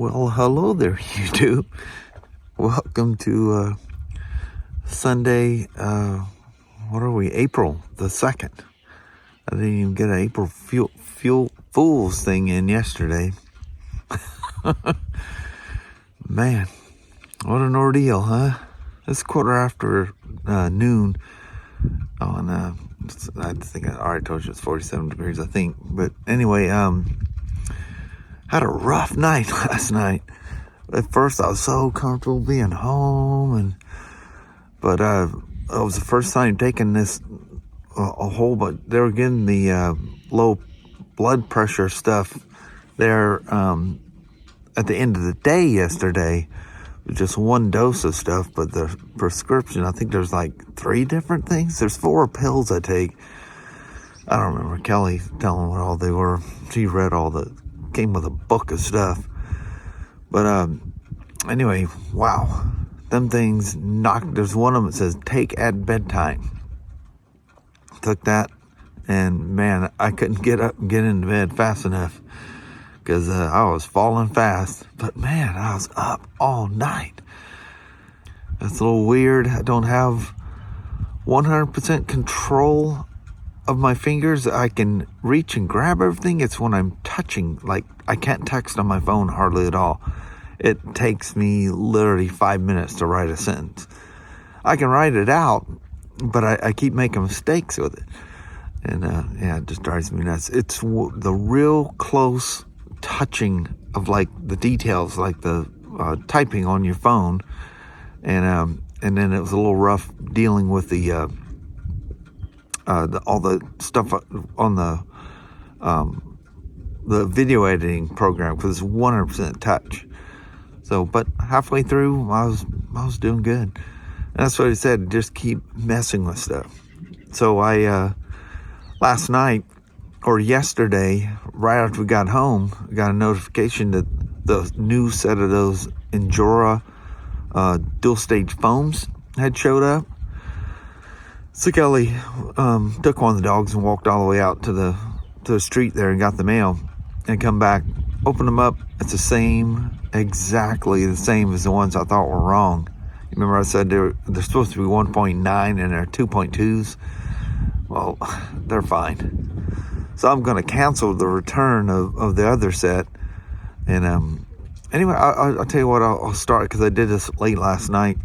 Well, hello there, YouTube. Welcome to Sunday, what are we, April the 2nd. I didn't even get an April Fool's thing in yesterday. Man, what an ordeal, huh? It's quarter after noon. Oh, and I think I already told you it's 47 degrees, I think. But anyway, had a rough night last night. At first, I was so comfortable being home, but it was the first time taking this a whole bunch. They were getting the low blood pressure stuff there at the end of the day yesterday. Just one dose of stuff, but the prescription, I think there's like 3 different things. There's 4 pills I take. I don't remember Kelly telling what all they were. She read came with a book of stuff. But anyway, wow. Them things knocked. There's one of them that says, take at bedtime. Took that, and man, I couldn't get up and get into bed fast enough because I was falling fast. But man, I was up all night. That's a little weird. I don't have 100% control of my fingers. I can reach and grab everything. It's when I'm touching, like I can't text on my phone hardly at all. It takes me literally 5 minutes to write a sentence. I can write it out, but I keep making mistakes with it. And yeah, it just drives me nuts. It's the real close touching of like the details, like the typing on your phone. And then it was a little rough dealing with the all the stuff on the video editing program, because it's 100% touch. So, but halfway through, I was doing good. And that's what I said, just keep messing with stuff. So I, last night, or yesterday, right after we got home, I got a notification that the new set of those Endura dual stage foams had showed up. So Kelly took one of the dogs and walked all the way out to the street there and got the mail, and come back, opened them up. It's exactly the same as the ones I thought were wrong. You remember I said they're supposed to be 1.9 and they're 2.2s? Well, they're fine. So I'm going to cancel the return of the other set. And anyway, I'll tell you what, I'll start, because I did this late last night.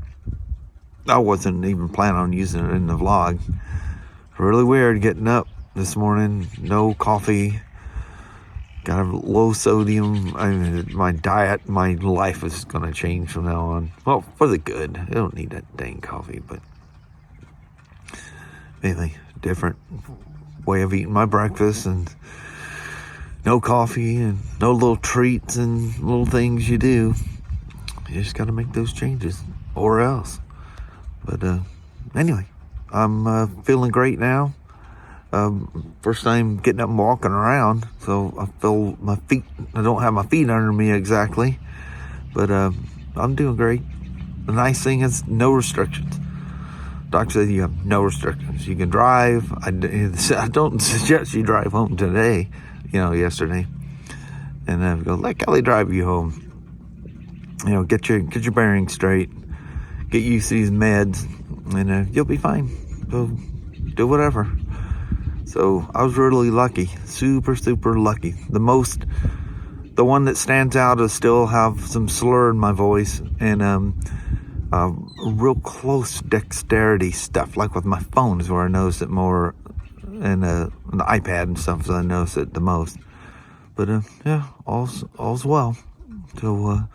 I wasn't even planning on using it in the vlog. Really weird getting up this morning, no coffee. Got a low sodium. I mean, my diet, my life is going to change from now on. Well, for the good. I don't need that dang coffee, but anyway, different way of eating my breakfast, and no coffee and no little treats and little things you do. You just got to make those changes, or else. But anyway, I'm feeling great now. First time getting up and walking around, so I feel my feet. I don't have my feet under me exactly, but I'm doing great. The nice thing is no restrictions. Doctor said you have no restrictions. You can drive. I don't suggest you drive home today. Yesterday, and I go, let Kelly drive you home. Get your bearings straight. Get used to these meds, and you'll be fine. So do whatever. So I was really lucky, super lucky. The one that stands out is still have some slur in my voice, and real close dexterity stuff. Like with my phone is where I notice it more, and the iPad and stuff, so I notice it the most. But yeah, all's well. So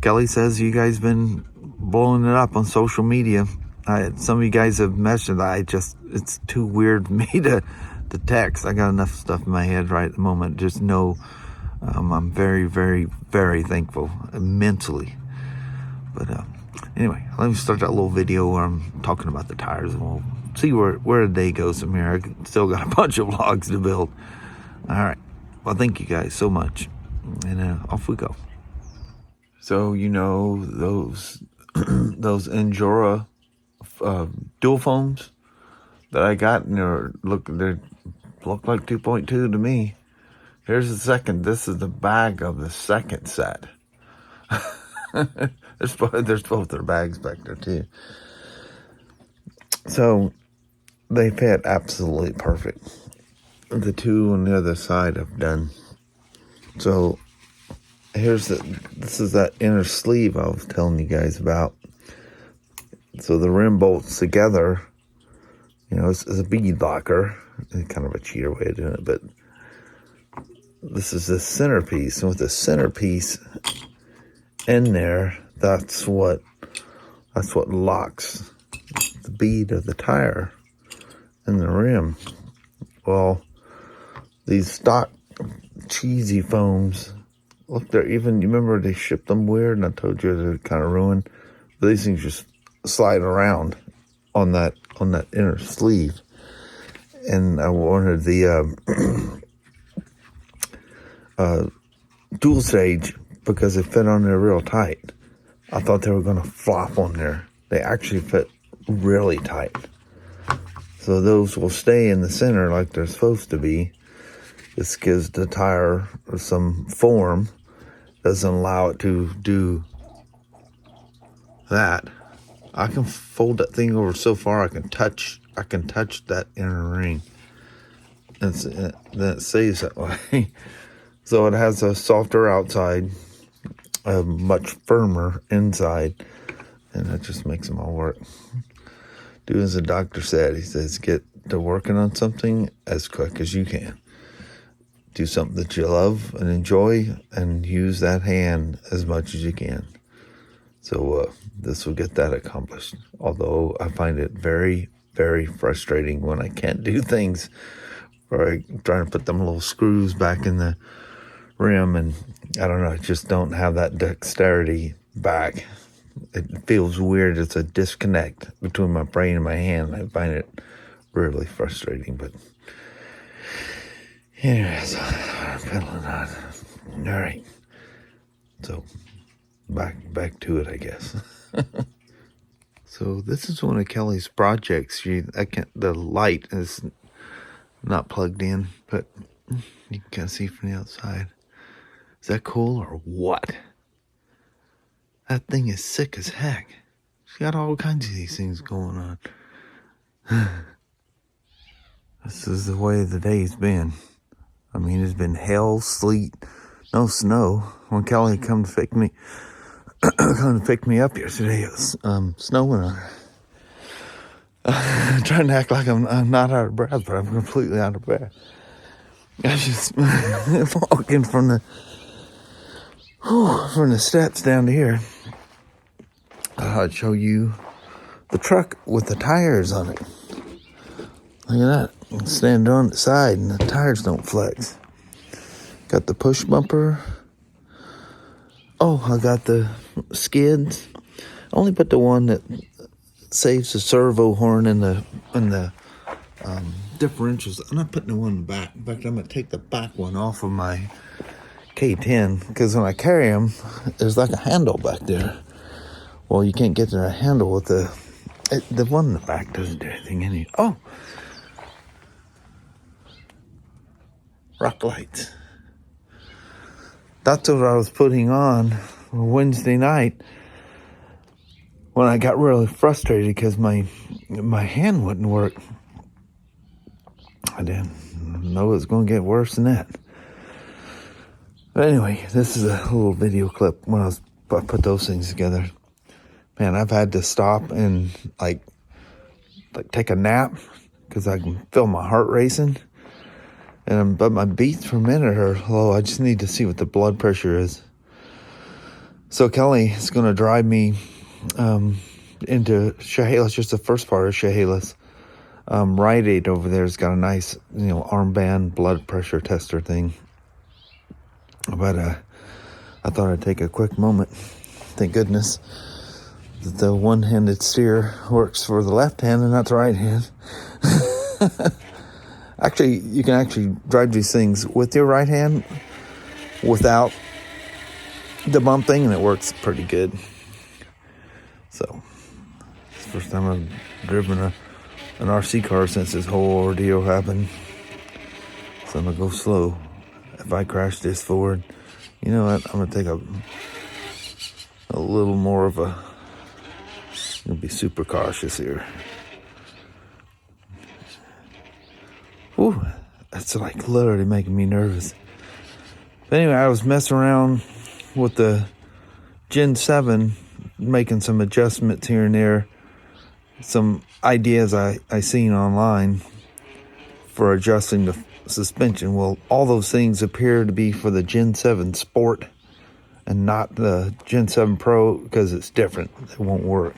Kelly says you guys been blowing it up on social media. Some of you guys have mentioned that it's too weird for me to text. I got enough stuff in my head right at the moment. Just know I'm very, very, very thankful immensely. But anyway, let me start that little video where I'm talking about the tires, and we'll see where the day goes from here. I still got a bunch of vlogs to build. All right. Well, thank you guys so much. And off we go. So, those those Endura dual foams that I got, and they look like 2.2 to me. Here's the second. This is the bag of the second set. There's both their bags back there too. So they fit absolutely perfect. The two on the other side I've done. So this is that inner sleeve I was telling you guys about. So the rim bolts together. You know, it's a bead locker. It's kind of a cheater way of doing it, but this is the centerpiece. And with the centerpiece in there, that's what locks the bead of the tire in the rim. Well, these stock cheesy foams, look, they're even, you remember they shipped them weird, and I told you they're kind of ruined. But these things just slide around on that inner sleeve. And I wanted the dual stage because they fit on there real tight. I thought they were going to flop on there. They actually fit really tight. So those will stay in the center like they're supposed to be. This gives the tire some form. Doesn't allow it to do that. I can fold that thing over so far I can touch that inner ring. And then it stays that way. So it has a softer outside, a much firmer inside, and that just makes them all work. Do as the doctor said. He says, get to working on something as quick as you can. Do something that you love and enjoy, and use that hand as much as you can. So this will get that accomplished. Although I find it very, very frustrating when I can't do things, or I'm trying to put them little screws back in the rim, and I don't know, I just don't have that dexterity back. It feels weird. It's a disconnect between my brain and my hand. I find it really frustrating, but anyways, I'm pedaling on. All right. So back to it, I guess. So this is one of Kelly's projects. The light is not plugged in, but you can kind of see from the outside. Is that cool or what? That thing is sick as heck. She got all kinds of these things going on. This is the way the day's been. I mean, it's been hell, sleet, no snow. When Kelly come to pick me up yesterday, it was snowing on her. I'm trying to act like I'm not out of breath, but I'm completely out of breath. I was just walking from the steps down to here. I'd show you the truck with the tires on it. Look at that. Stand on the side and the tires don't flex. Got the push bumper. Oh, I got the skids. I only put the one that saves the servo horn and the differentials. I'm not putting the one in the back. In fact, I'm going to take the back one off of my K10, because when I carry them, there's like a handle back there. Well, you can't get to the handle with the one in the back doesn't do anything anyway. Oh, rock lights. That's what I was putting on Wednesday night when I got really frustrated because my hand wouldn't work. I didn't know it was going to get worse than that. But anyway, this is a little video clip when I put those things together. Man, I've had to stop and like take a nap because I can feel my heart racing. But my beats per minute are low. I just need to see what the blood pressure is. So Kelly is going to drive me into Chehalis, just the first part of Chehalis. Rite Aid over there has got a nice, armband blood pressure tester thing. But I thought I'd take a quick moment. Thank goodness that the one-handed steer works for the left hand and not the right hand. Actually, you can actually drive these things with your right hand without the bump thing, and it works pretty good. So, it's the first time I've driven an RC car since this whole ordeal happened. So I'm going to go slow. If I crash this forward, you know what? I'm going to take a little more of a, gonna be super cautious here. Ooh, that's like literally making me nervous. But anyway, I was messing around with the Gen 7, making some adjustments here and there. Some ideas I seen online for adjusting the suspension. Well, all those things appear to be for the Gen 7 Sport and not the Gen 7 Pro because it's different. It won't work.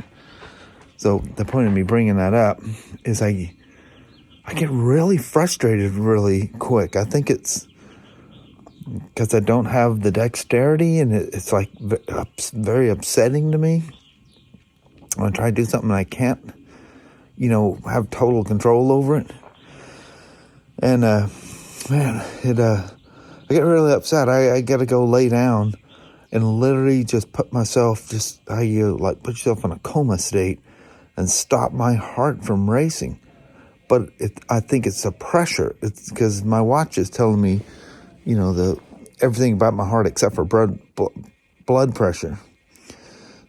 So the point of me bringing that up is I get really frustrated really quick. I think it's because I don't have the dexterity, and it's like very upsetting to me. I try to do something and I can't, have total control over it. And man, I get really upset. I got to go lay down and literally just put myself, just how you like put yourself in a coma state and stop my heart from racing. But I think it's the pressure. It's because my watch is telling me, everything about my heart except for blood pressure.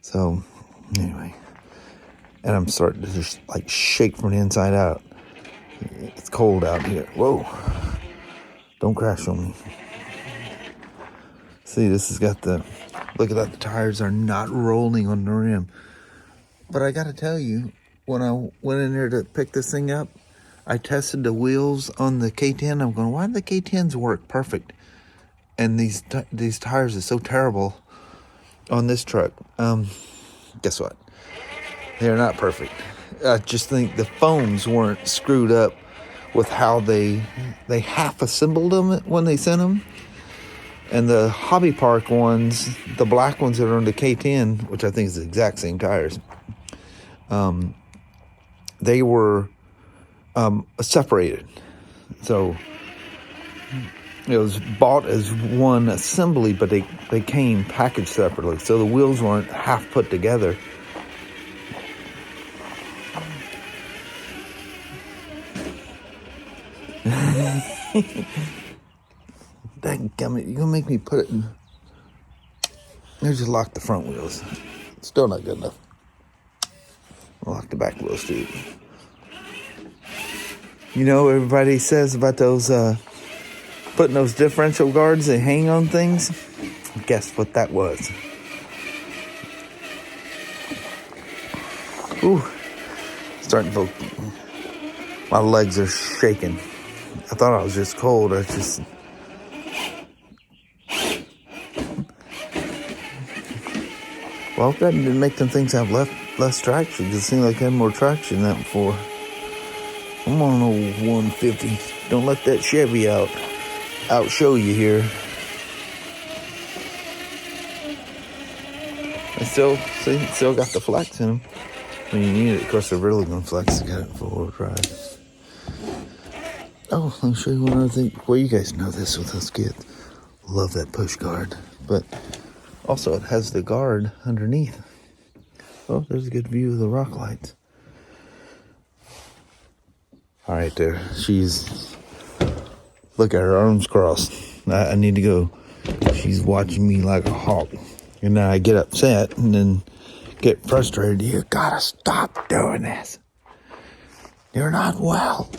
So anyway, and I'm starting to just like shake from the inside out. It's cold out here. Whoa, don't crash on me. See, this has got look at that, the tires are not rolling on the rim. But I gotta tell you, when I went in there to pick this thing up, I tested the wheels on the K10. I'm going, why do the K10s work perfect? And these tires are so terrible on this truck. Guess what? They're not perfect. I just think the foams weren't screwed up with how they half assembled them when they sent them. And the Hobby Park ones, the black ones that are on the K10, which I think is the exact same tires, they were separated. So it was bought as one assembly, but they came packaged separately. So the wheels weren't half put together. Dadgummit, you're gonna make me put it in. I just lock the front wheels. Still not good enough. I'll lock the back wheels too. Everybody says about those putting those differential guards that hang on things. Guess what that was? Ooh, starting to feel, my legs are shaking. I thought I was just cold. Well, that didn't make them things have less traction. It seemed like I had more traction than that before. I'm on old 150. Don't let that Chevy outshow you here. I still got the flex in them. When you need it, of course, they're really going to flex to get it forward drive. Oh, let me show you one other thing. Well, you guys know this with us kids. Love that push guard. But also, it has the guard underneath. Oh, there's a good view of the rock lights. All right, there. Look at her arms crossed. I need to go. She's watching me like a hawk. And then I get upset and then get frustrated. You gotta stop doing this. You're not well.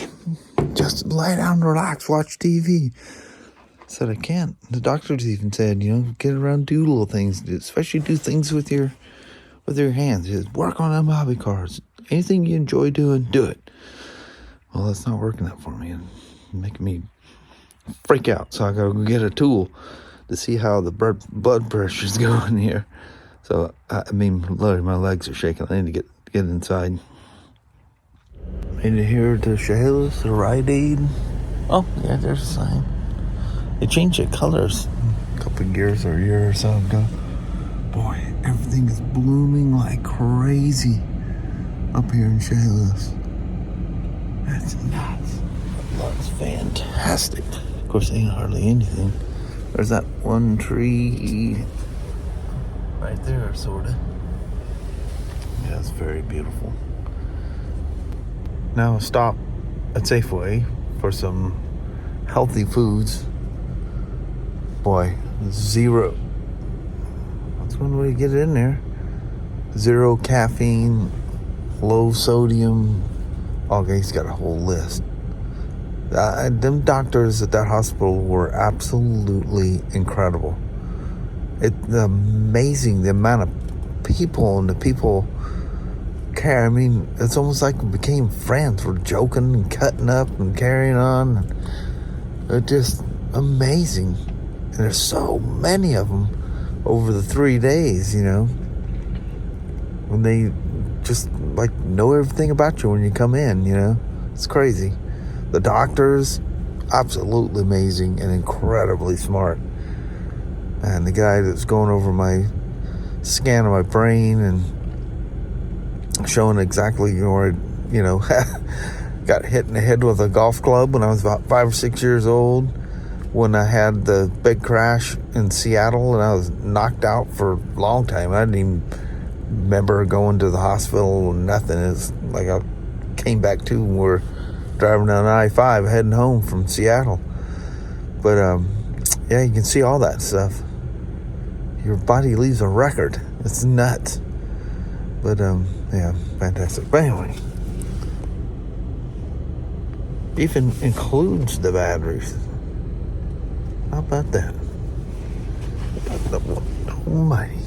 Just lay down, relax, watch TV. I said, I can't. The doctors even said, get around, do little things, especially do things with your hands. Just work on them hobby cars. Anything you enjoy doing, do it. Well, that's not working out for me and making me freak out. So I gotta go get a tool to see how the blood pressure's going here. So, literally, my legs are shaking. I need to get inside. Made it here to Shayla's, the Rite Aid. Oh, yeah, there's a sign. They changed the colors a couple of years or a year or so ago. Boy, everything is blooming like crazy up here in Shayla's. That's nuts. That's fantastic. Of course, ain't hardly anything. There's that one tree right there, sort of. Yeah, it's very beautiful. Now stop at Safeway for some healthy foods. Boy, zero. Let's one way to get it in there. 0 caffeine, low sodium. Okay, he's got a whole list. Them doctors at that hospital were absolutely incredible. It's amazing the amount of people and the people care. I mean, it's almost like we became friends. We're joking and cutting up and carrying on. They're just amazing. And there's so many of them over the 3 days, you know. When they just like know everything about you when you come in, you know. It's crazy. The doctors, absolutely amazing and incredibly smart. And the guy that's going over my scan of my brain and showing exactly, where got hit in the head with a golf club when I was about 5 or 6 years old, when I had the big crash in Seattle and I was knocked out for a long time. I didn't even remember going to the hospital or nothing. It's like I came back to and we're driving down I-5 heading home from Seattle. But yeah, you can see all that stuff. Your body leaves a record. It's nuts. But yeah, fantastic. But anyway, even includes the batteries. How about that? Almighty.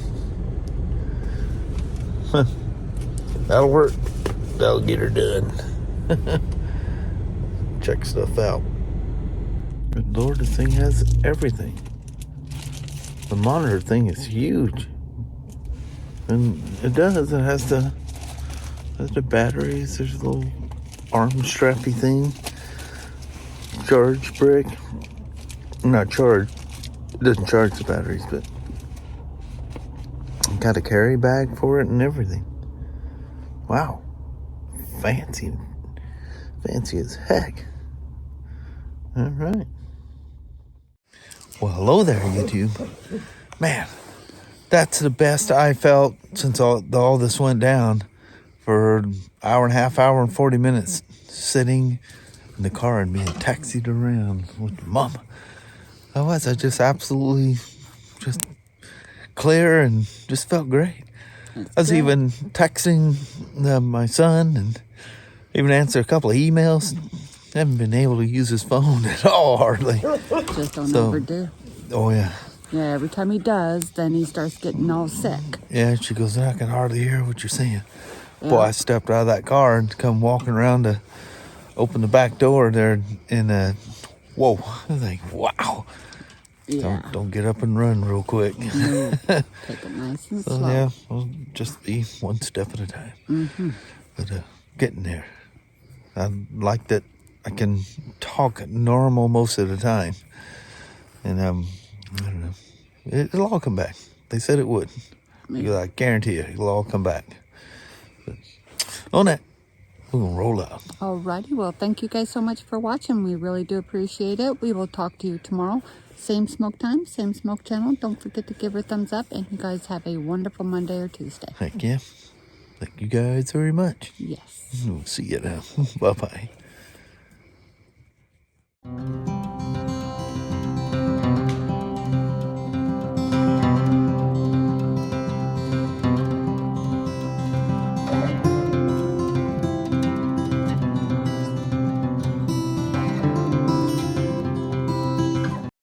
That'll work. That'll get her done. Check stuff out. Good Lord, this thing has everything. The monitor thing is huge. And it does. It has the batteries. There's a little arm strappy thing. Charge brick. Not charge. It doesn't charge the batteries, but got a carry bag for it and everything. Wow. Fancy. Fancy as heck. All right. Well, hello there, YouTube. Man, that's the best I felt since all this went down, for an hour and a half, hour and 40 minutes sitting in the car and being taxied around with Mama. I just absolutely just clear and just felt great. I was even texting my son and even answered a couple of emails. Haven't been able to use his phone at all, hardly. Just don't overdo. Oh, yeah. Yeah, every time he does, then he starts getting all sick. Yeah, she goes, I can hardly hear what you're saying. Yeah. Boy, I stepped out of that car and come walking around to open the back door there and whoa. I was like, wow. Yeah. Don't get up and run real quick. No. Take it nice and slow. Yeah, we'll just be one step at a time. Mm-hmm. But getting there. I like that I can talk normal most of the time. And I don't know. It'll all come back. They said it would. I guarantee you, it'll all come back. But on that, we're going to roll out. Alrighty, well, thank you guys so much for watching. We really do appreciate it. We will talk to you tomorrow. Same smoke time, same smoke channel. Don't forget to give her a thumbs up. And you guys have a wonderful Monday or Tuesday. Heck yeah. Thank you guys very much. Yes. We'll see you now. Bye-bye.